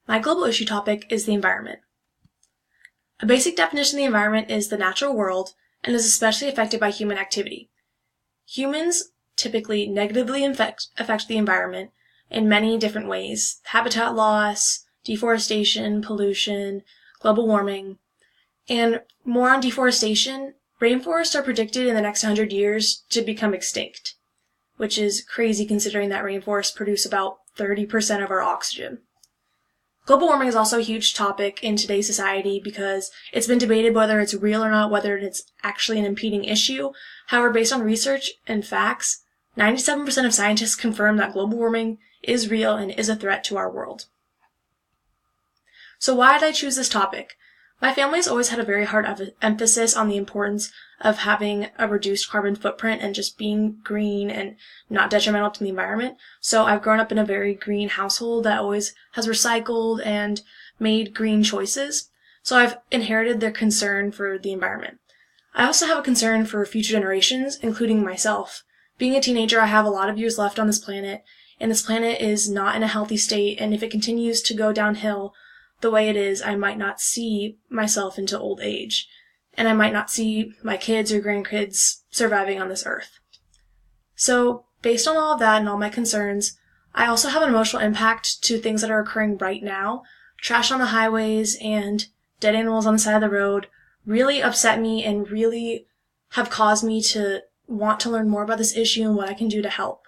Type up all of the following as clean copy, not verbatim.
My global issue topic is the environment. A basic definition of the environment is the natural world and is especially affected by human activity. Humans typically negatively affect the environment in many different ways: habitat loss, deforestation, pollution, global warming. And more on deforestation, rainforests are predicted in the next 100 years to become extinct, which is crazy considering that rainforests produce about 30% of our oxygen. Global warming is also a huge topic in today's society because it's been debated whether it's real or not, whether it's actually an impeding issue. However, based on research and facts, 97% of scientists confirm that global warming is real and is a threat to our world. So why did I choose this topic? My family has always had a very hard emphasis on the importance of having a reduced carbon footprint and just being green and not detrimental to the environment. So I've grown up in a very green household that always has recycled and made green choices. So I've inherited their concern for the environment. I also have a concern for future generations, including myself. Being a teenager, I have a lot of years left on this planet, and this planet is not in a healthy state, and if it continues to go downhill the way it is, I might not see myself into old age, and I might not see my kids or grandkids surviving on this earth. So, based on all of that and all my concerns, I also have an emotional impact to things that are occurring right now. Trash on the highways and dead animals on the side of the road really upset me and really have caused me to want to learn more about this issue and what I can do to help.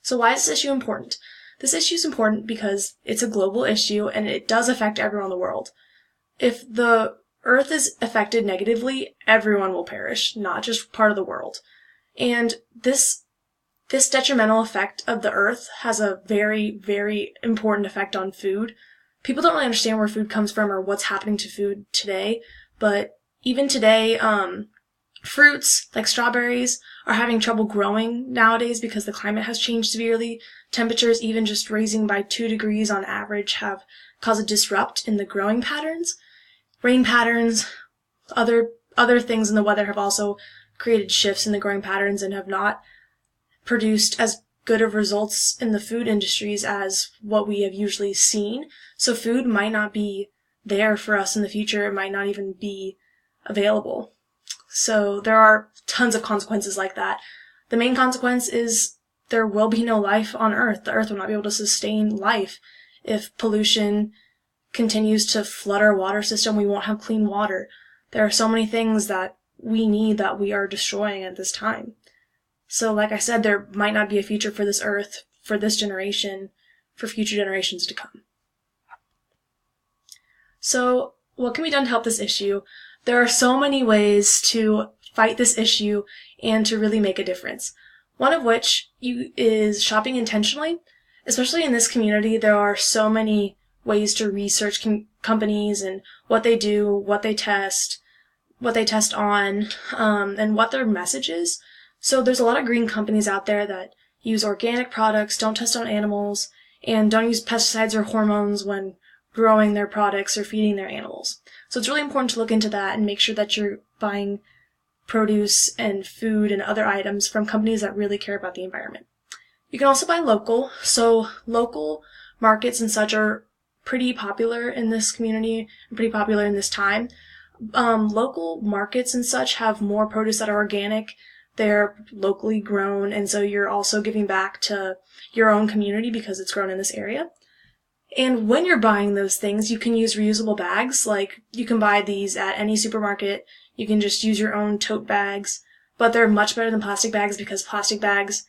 So why is this issue important? This issue is important because it's a global issue and it does affect everyone in the world. If the Earth is affected negatively, everyone will perish, not just part of the world. And this detrimental effect of the Earth has a very, very important effect on food. People don't really understand where food comes from or what's happening to food today, but even today, fruits like strawberries are having trouble growing nowadays because the climate has changed severely. Temperatures, even just raising by 2 degrees on average, have caused a disrupt in the growing patterns. Rain patterns, other things in the weather have also created shifts in the growing patterns and have not produced as good of results in the food industries as what we have usually seen. So food might not be there for us in the future. It might not even be available. So there are tons of consequences like that. The main consequence is there will be no life on Earth. The Earth will not be able to sustain life. If pollution continues to flood our water system, we won't have clean water. There are so many things that we need that we are destroying at this time. So like I said, there might not be a future for this Earth, for this generation, for future generations to come. So what can be done to help this issue? There are so many ways to fight this issue and to really make a difference. One of which is shopping intentionally. Especially in this community, there are so many ways to research companies and what they do, what they test on, and what their message is. So there's a lot of green companies out there that use organic products, don't test on animals, and don't use pesticides or hormones when growing their products or feeding their animals. So it's really important to look into that and make sure that you're buying produce and food and other items from companies that really care about the environment. You can also buy local. So local markets and such are pretty popular in this community and pretty popular in this time. Local markets and such have more produce that are organic. They're locally grown, and so you're also giving back to your own community because it's grown in this area. And when you're buying those things, you can use reusable bags. Like, you can buy these at any supermarket. You can just use your own tote bags, but they're much better than plastic bags because plastic bags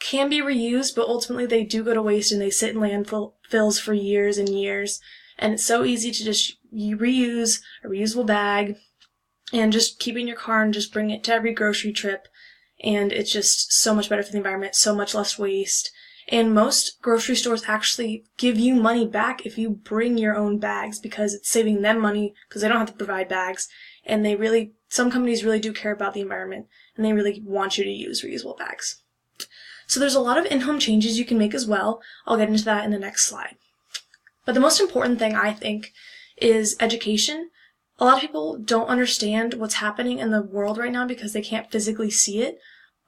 can be reused, but ultimately they do go to waste and they sit in landfills for years and years. And it's so easy to just reuse a reusable bag and just keep it in your car and just bring it to every grocery trip. And it's just so much better for the environment, so much less waste. And most grocery stores actually give you money back if you bring your own bags because it's saving them money because they don't have to provide bags. And some companies really do care about the environment and they really want you to use reusable bags. So there's a lot of in-home changes you can make as well. I'll get into that in the next slide. But the most important thing, I think, is education. A lot of people don't understand what's happening in the world right now because they can't physically see it.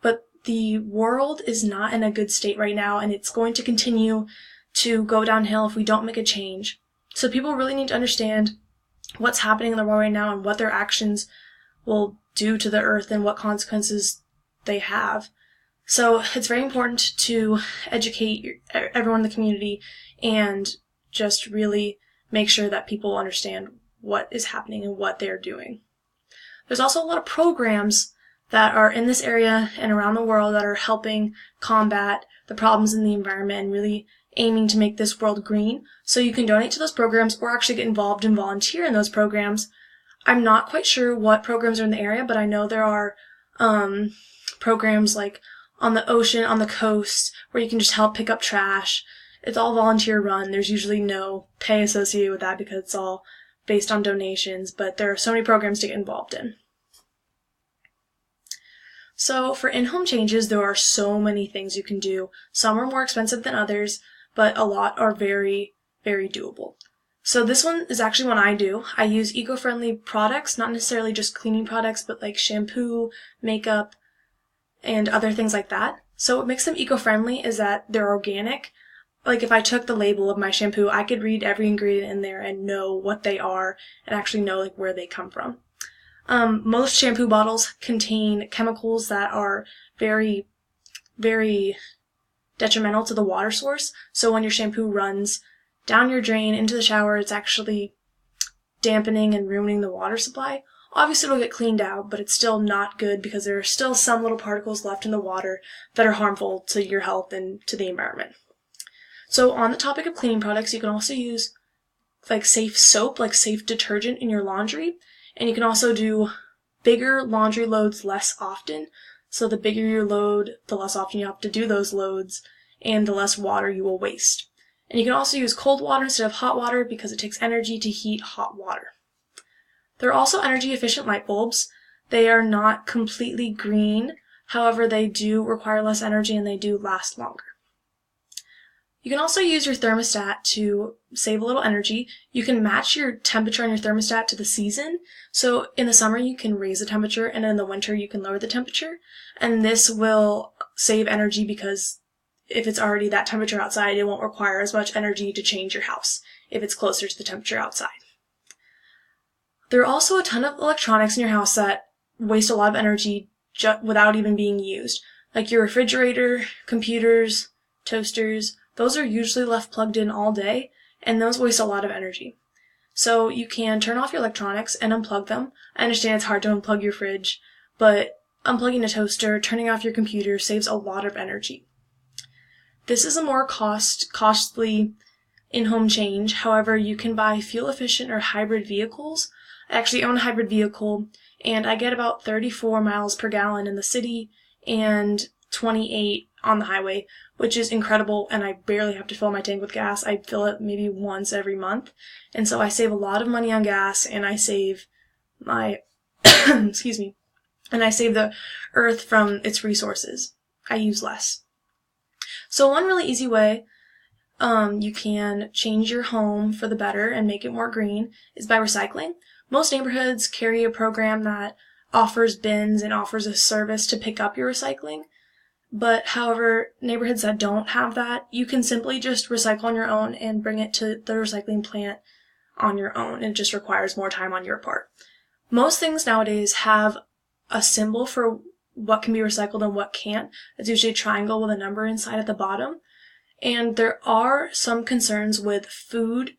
But the world is not in a good state right now, and it's going to continue to go downhill if we don't make a change. So people really need to understand what's happening in the world right now and what their actions will do to the earth and what consequences they have. So it's very important to educate everyone in the community and just really make sure that people understand what is happening and what they're doing. There's also a lot of programs that are in this area and around the world that are helping combat the problems in the environment and really aiming to make this world green. So you can donate to those programs or actually get involved and volunteer in those programs. I'm not quite sure what programs are in the area, but I know there are programs like on the ocean, on the coast, where you can just help pick up trash. It's all volunteer run. There's usually no pay associated with that because it's all based on donations, but there are so many programs to get involved in. So for in-home changes, there are so many things you can do. Some are more expensive than others, but a lot are very, very doable. So this one is actually one I do. I use eco-friendly products, not necessarily just cleaning products, but like shampoo, makeup, and other things like that. So what makes them eco-friendly is that they're organic. Like if I took the label of my shampoo, I could read every ingredient in there and know what they are and actually know like where they come from. Most shampoo bottles contain chemicals that are very, very detrimental to the water source. So when your shampoo runs down your drain into the shower, it's actually dampening and ruining the water supply. Obviously it'll get cleaned out, but it's still not good because there are still some little particles left in the water that are harmful to your health and to the environment. So on the topic of cleaning products, you can also use like safe soap, like safe detergent in your laundry. And you can also do bigger laundry loads less often. So the bigger your load, the less often you have to do those loads, and the less water you will waste. And you can also use cold water instead of hot water because it takes energy to heat hot water. There are also energy efficient light bulbs. They are not completely green. However, they do require less energy and they do last longer. You can also use your thermostat to save a little energy. You can match your temperature on your thermostat to the season. So in the summer you can raise the temperature and in the winter you can lower the temperature. And this will save energy because if it's already that temperature outside, it won't require as much energy to change your house if it's closer to the temperature outside. There are also a ton of electronics in your house that waste a lot of energy without even being used. Like your refrigerator, computers, toasters. Those are usually left plugged in all day, and those waste a lot of energy. So you can turn off your electronics and unplug them. I understand it's hard to unplug your fridge, but unplugging a toaster, turning off your computer saves a lot of energy. This is a more costly in-home change. However, you can buy fuel-efficient or hybrid vehicles. I actually own a hybrid vehicle, and I get about 34 miles per gallon in the city and 28 on the highway, which is incredible, and I barely have to fill my tank with gas. I fill it maybe once every month, and so I save a lot of money on gas, and I save my, excuse me, and I save the earth from its resources. I use less. So one really easy way you can change your home for the better and make it more green is by recycling. Most neighborhoods carry a program that offers bins and offers a service to pick up your recycling. But however, neighborhoods that don't have that, you can simply just recycle on your own and bring it to the recycling plant on your own. It just requires more time on your part. Most things nowadays have a symbol for what can be recycled and what can't. It's usually a triangle with a number inside at the bottom. And there are some concerns with food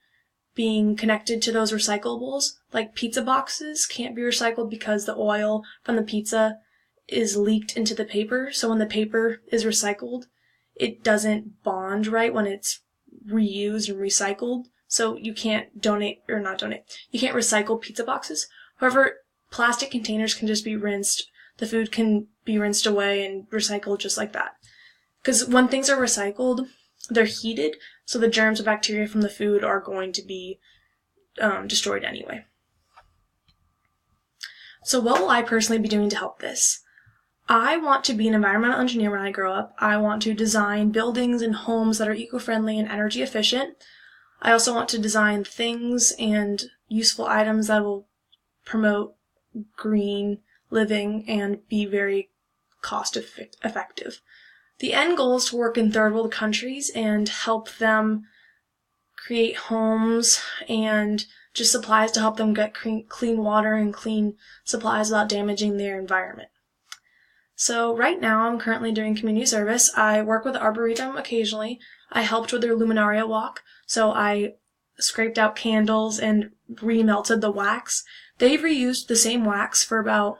being connected to those recyclables. Like pizza boxes can't be recycled because the oil from the pizza is leaked into the paper. So when the paper is recycled, it doesn't bond right when it's reused and recycled. So you can't you can't recycle pizza boxes. However, plastic containers can just be rinsed. The food can be rinsed away and recycled just like that. Because when things are recycled, they're heated, so the germs or bacteria from the food are going to be destroyed anyway. So what will I personally be doing to help this? I want to be an environmental engineer when I grow up. I want to design buildings and homes that are eco-friendly and energy efficient. I also want to design things and useful items that will promote green living and be very cost effective. The end goal is to work in third world countries and help them create homes and just supplies to help them get clean water and clean supplies without damaging their environment. So right now I'm currently doing community service. I work with Arboretum occasionally. I helped with their Luminaria walk, so I scraped out candles and remelted the wax. They've reused the same wax for about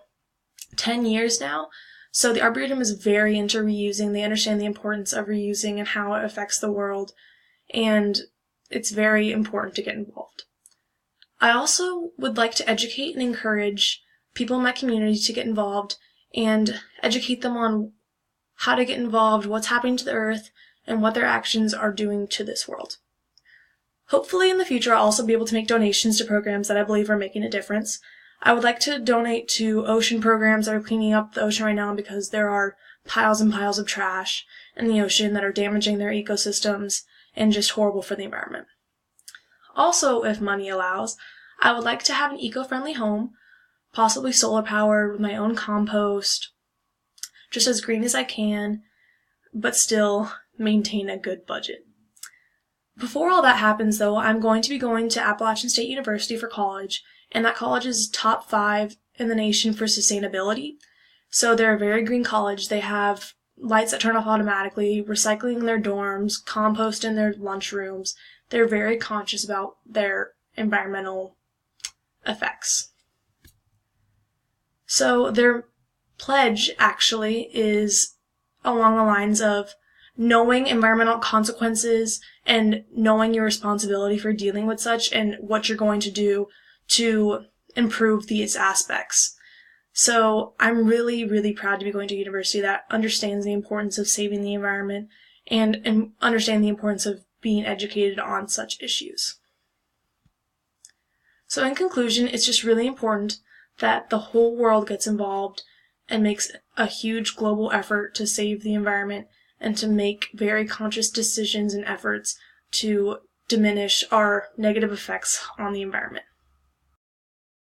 10 years now, so the Arboretum is very into reusing. They understand the importance of reusing and how it affects the world, and it's very important to get involved. I also would like to educate and encourage people in my community to get involved and educate them on how to get involved, what's happening to the earth, and what their actions are doing to this world. Hopefully in the future I'll also be able to make donations to programs that I believe are making a difference. I would like to donate to ocean programs that are cleaning up the ocean right now because there are piles and piles of trash in the ocean that are damaging their ecosystems and just horrible for the environment. Also, if money allows, I would like to have an eco-friendly home, possibly solar powered with my own compost, just as green as I can, but still maintain a good budget. Before all that happens, though, I'm going to be going to Appalachian State University for college, and that college is top 5 in the nation for sustainability. So they're a very green college. They have lights that turn off automatically, recycling in their dorms, compost in their lunchrooms. They're very conscious about their environmental effects. So their pledge actually is along the lines of knowing environmental consequences and knowing your responsibility for dealing with such and what you're going to do to improve these aspects. So I'm really, really proud to be going to a university that understands the importance of saving the environment and understand the importance of being educated on such issues. So in conclusion, it's just really important that the whole world gets involved and makes a huge global effort to save the environment and to make very conscious decisions and efforts to diminish our negative effects on the environment.